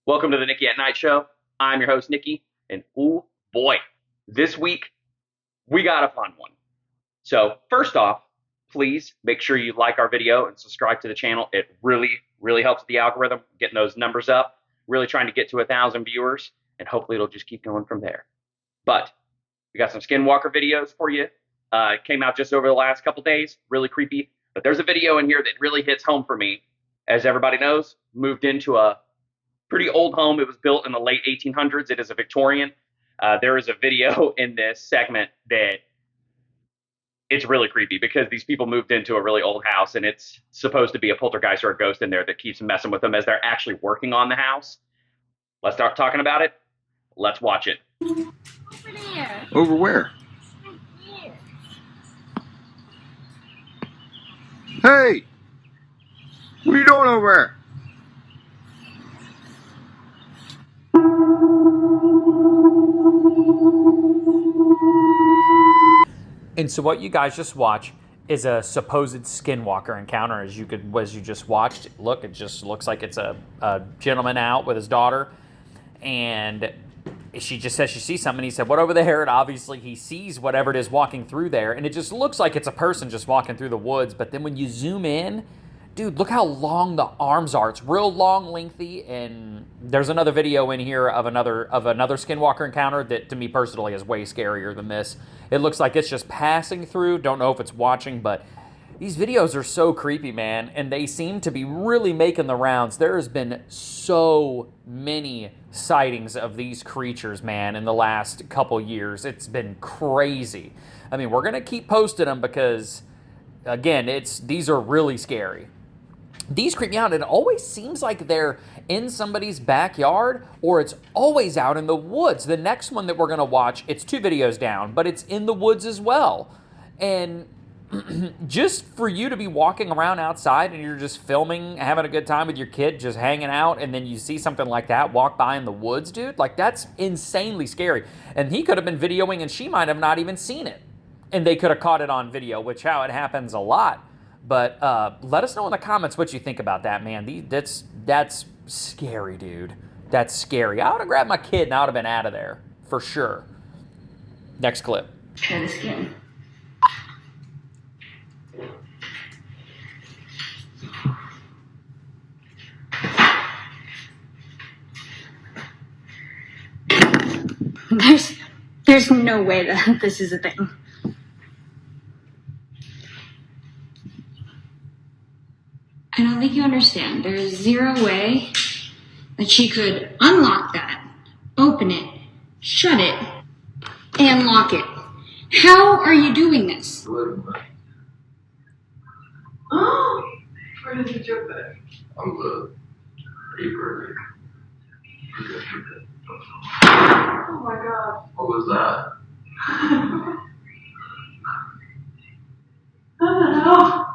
Welcome to the Nikki at Night Show. I'm your host, Nikki, and oh boy, this week we got a fun one. So first off, please make sure you like our video and subscribe to the channel. It really, really helps the algorithm, getting those numbers up, really trying to get to 1,000 viewers, and hopefully it'll just keep going from there. But we got some Skinwalker videos for you. It came out just over the last couple days, really creepy. But there's a video in here that really hits home for me. As everybody knows, moved into a pretty old home. It was built in the late 1800s. It is a Victorian. There is a video in this segment that it's really creepy because these people moved into a really old house and it's supposed to be a poltergeist or a ghost in there that keeps messing with them as they're actually working on the house. Let's start talking about it. Let's watch it. Over there. Over where? Right here. Hey! What are you doing over there? And so what you guys just watched is a supposed skinwalker encounter. As you just watched, look, it just looks like it's a gentleman out with his daughter, and she just says she sees something. He said, "What over there?" And obviously he sees whatever it is walking through there, and it just looks like it's a person just walking through the woods. But then when you zoom in, dude, look how long the arms are. It's real long, lengthy, and there's another video in here of another skinwalker encounter that, to me personally, is way scarier than this. It looks like it's just passing through. Don't know if it's watching, but these videos are so creepy, man, and they seem to be really making the rounds. There has been so many sightings of these creatures, man, in the last couple years. It's been crazy. I mean, we're going to keep posting them because, again, these are really scary. These creep me out. It always seems like they're in somebody's backyard or it's always out in the woods. The next one that we're going to watch, it's 2 videos down, but it's in the woods as well. And just for you to be walking around outside and you're just filming, having a good time with your kid, just hanging out, and then you see something like that walk by in the woods, dude, like that's insanely scary. And he could have been videoing and she might have not even seen it. And they could have caught it on video, which how it happens a lot. But let us know in the comments what you think about that, man. That's scary, dude. That's scary. I would have grabbed my kid and I would have been out of there, for sure. Next clip. Try the skin. There's no way that this is a thing. I don't think you understand. There is zero way that she could unlock that, open it, shut it, and lock it. How are you doing this? Oh, where did you get that? I'm good. Paper. Oh my god. What was that? I don't know.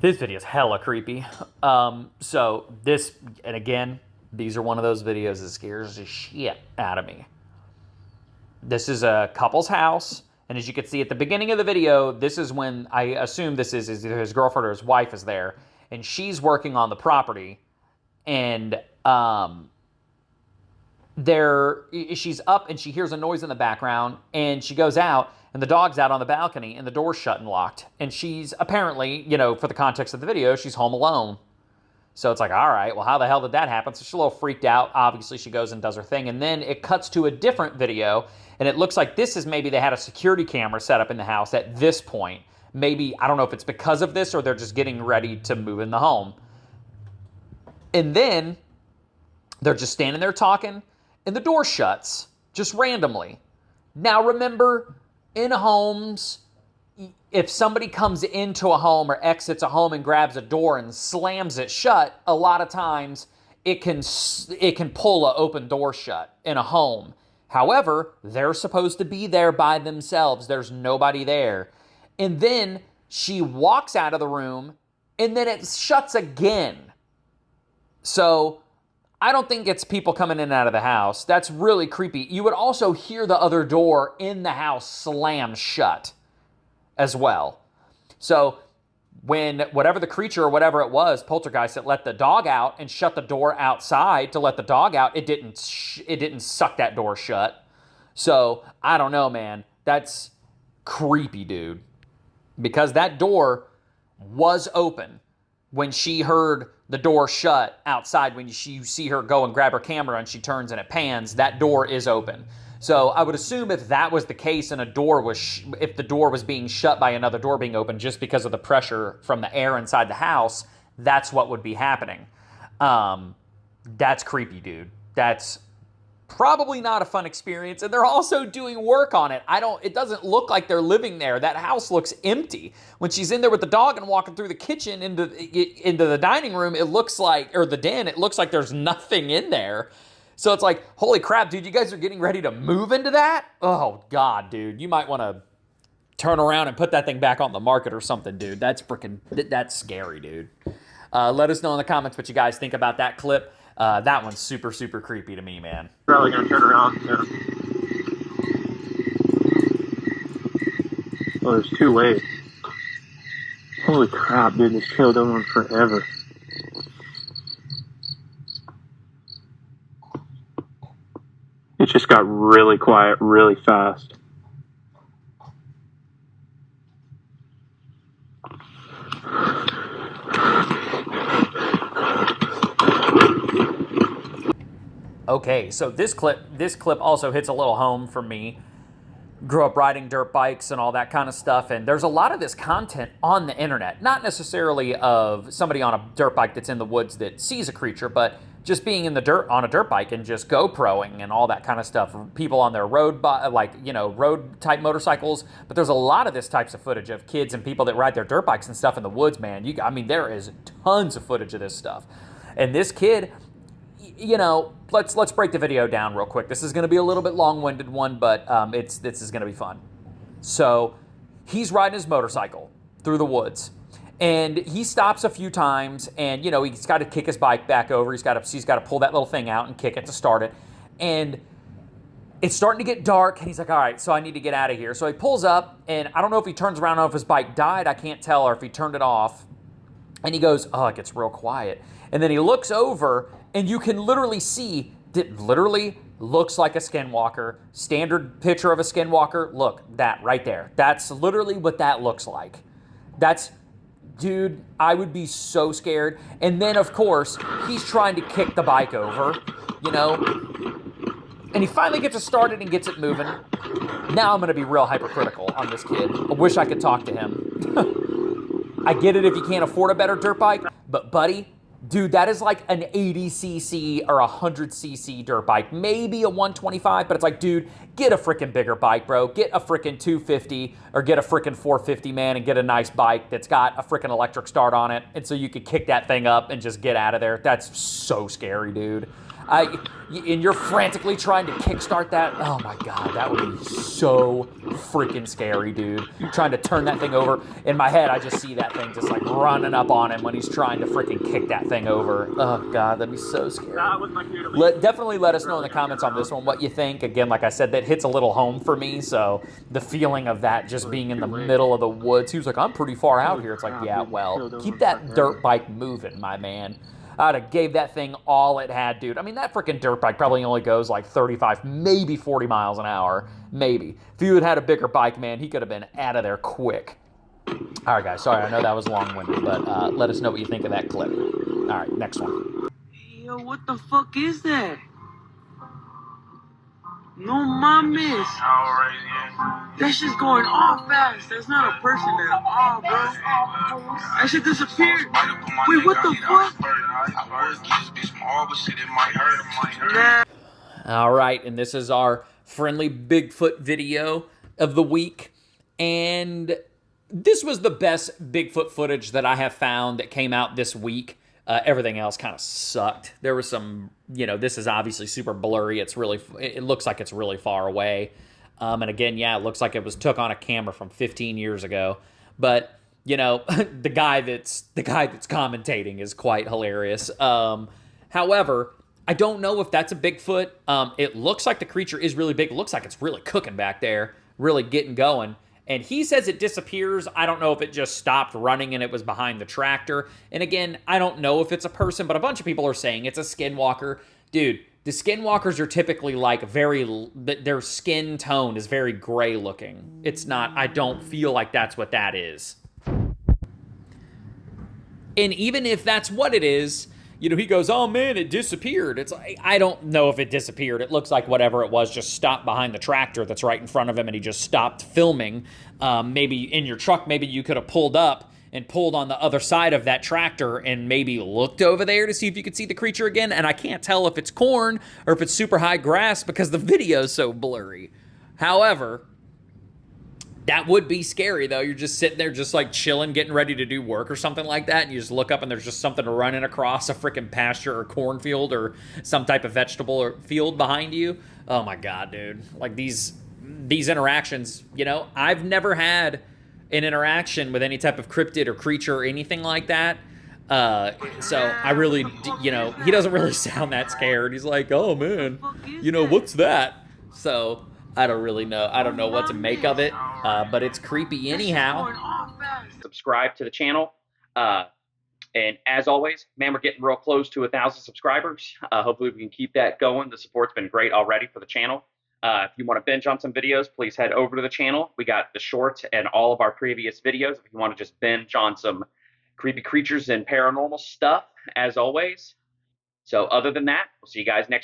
This video is hella creepy. So this, and again, these are one of those videos that scares the shit out of me. This is a couple's house, and as you can see at the beginning of the video, this is when I assume this is either his girlfriend or his wife is there, and she's working on the property, and she's up and she hears a noise in the background, and she goes out, and the dog's out on the balcony, and the door's shut and locked. And she's apparently, for the context of the video, she's home alone. So it's like, all right, well, how the hell did that happen? So she's a little freaked out. Obviously, she goes and does her thing. And then it cuts to a different video, and it looks like this is maybe they had a security camera set up in the house at this point. Maybe, I don't know if it's because of this or they're just getting ready to move in the home. And then they're just standing there talking, and the door shuts just randomly. Now, remember, in homes, if somebody comes into a home or exits a home and grabs a door and slams it shut, a lot of times it can pull an open door shut in a home. However, they're supposed to be there by themselves. There's nobody there. And then she walks out of the room and then it shuts again. So I don't think it's people coming in and out of the house. That's really creepy. You would also hear the other door in the house slam shut as well. So when whatever the creature or whatever it was, Poltergeist, it let the dog out and shut the door outside to let the dog out. It didn't suck that door shut. So I don't know, man. That's creepy, dude. Because that door was open when she heard the door shut outside. When you see her go and grab her camera and she turns and it pans, that door is open. So I would assume if that was the case and if the door was being shut by another door being open just because of the pressure from the air inside the house, that's what would be happening. That's creepy, dude. That's probably not a fun experience. And they're also doing work on it. It doesn't look like they're living there. That house looks empty. When she's in there with the dog and walking through the kitchen into the dining room, it looks like, or the den, it looks like there's nothing in there. So it's like, holy crap, dude, you guys are getting ready to move into that? Oh, God, dude. You might want to turn around and put that thing back on the market or something, dude. That's scary, dude. Let us know in the comments what you guys think about that clip. That one's super, super creepy to me, man. Probably going to turn around. Yeah. Oh, there's two ways. Holy crap, dude. This trail done on forever. It just got really quiet really fast. Okay, so this clip also hits a little home for me. Grew up riding dirt bikes and all that kind of stuff, and there's a lot of this content on the internet. Not necessarily of somebody on a dirt bike that's in the woods that sees a creature, but just being in the dirt on a dirt bike and just GoProing and all that kind of stuff. People on their road type motorcycles. But there's a lot of this types of footage of kids and people that ride their dirt bikes and stuff in the woods, man. There is tons of footage of this stuff. And this kid, let's break the video down real quick. This is going to be a little bit long-winded one, but this is going to be fun. So he's riding his motorcycle through the woods. And he stops a few times, and he's got to kick his bike back over. He's got to pull that little thing out and kick it to start it. And it's starting to get dark, and he's like, all right, so I need to get out of here. So he pulls up, and I don't know if he turns around or if his bike died. I can't tell, or if he turned it off. And he goes, oh, it gets real quiet. And then he looks over, and you can literally see that literally looks like a skinwalker. Standard picture of a skinwalker. Look, that right there. That's literally what that looks like. Dude, I would be so scared. And then, of course, he's trying to kick the bike over, And he finally gets it started and gets it moving. Now I'm going to be real hypercritical on this kid. I wish I could talk to him. I get it if you can't afford a better dirt bike, but buddy, dude, that is like an 80cc or 100cc dirt bike. Maybe a 125, but it's like, dude, get a freaking bigger bike, bro. Get a freaking 250 or get a freaking 450, man, and get a nice bike that's got a freaking electric start on it. And so you could kick that thing up and just get out of there. That's so scary, dude. And you're frantically trying to kickstart that. Oh my God, that would be so freaking scary, dude. You're trying to turn that thing over. In my head, I just see that thing just like running up on him when he's trying to freaking kick that thing over. Oh God, that'd be so scary. Definitely let us know in the comments on this one what you think. Again, like I said, that hits a little home for me. So the feeling of that just being in the middle of the woods. He was like, I'm pretty far out here. It's like, yeah, well, keep that dirt bike moving, my man. I'd have gave that thing all it had, dude. That freaking dirt bike probably only goes like 35, maybe 40 miles an hour. Maybe. If you had a bigger bike, man, he could have been out of there quick. All right, guys. Sorry, I know that was long-winded, but let us know what you think of that clip. All right, next one. Yo, what the fuck is that? No mames. That shit's going off fast. That's not a person at all, bro. That shit disappeared. Wait, what the fuck? Nah. All right, and this is our friendly Bigfoot video of the week. And this was the best Bigfoot footage that I have found that came out this week. Everything else kind of sucked. There was some, this is obviously super blurry. It looks like it's really far away. And again, yeah, it looks like it was took on a camera from 15 years ago. But you know, the guy that's commentating is quite hilarious. However, I don't know if that's a Bigfoot. It looks like the creature is really big. It looks like it's really cooking back there, really getting going. And he says it disappears. I don't know if it just stopped running and it was behind the tractor. And again, I don't know if it's a person, but a bunch of people are saying it's a skinwalker. Dude, the skinwalkers are typically like their skin tone is very gray looking. It's not, I don't feel like that's what that is. And even if that's what it is, you know, he goes, oh man, it disappeared. It's like, I don't know if it disappeared. It looks like whatever it was just stopped behind the tractor that's right in front of him and he just stopped filming. Maybe in your truck, maybe you could have pulled up and pulled on the other side of that tractor and maybe looked over there to see if you could see the creature again. And I can't tell if it's corn or if it's super high grass because the video's so blurry. However, that would be scary, though. You're just sitting there just like chilling, getting ready to do work or something like that, and you just look up and there's just something running across a freaking pasture or cornfield or some type of vegetable or field behind you. Oh my God, dude. Like these interactions, you know, I've never had an interaction with any type of cryptid or creature or anything like that. So I really, you know, he doesn't really sound that scared. He's like, oh man, you know, what's that? So I don't really know. I don't know what to make of it, but it's creepy anyhow. Subscribe to the channel. And as always, man, we're getting real close to 1,000 subscribers. Hopefully we can keep that going. The support's been great already for the channel. If you want to binge on some videos, please head over to the channel. We got the shorts and all of our previous videos. If you want to just binge on some creepy creatures and paranormal stuff, as always. So other than that, we'll see you guys next week.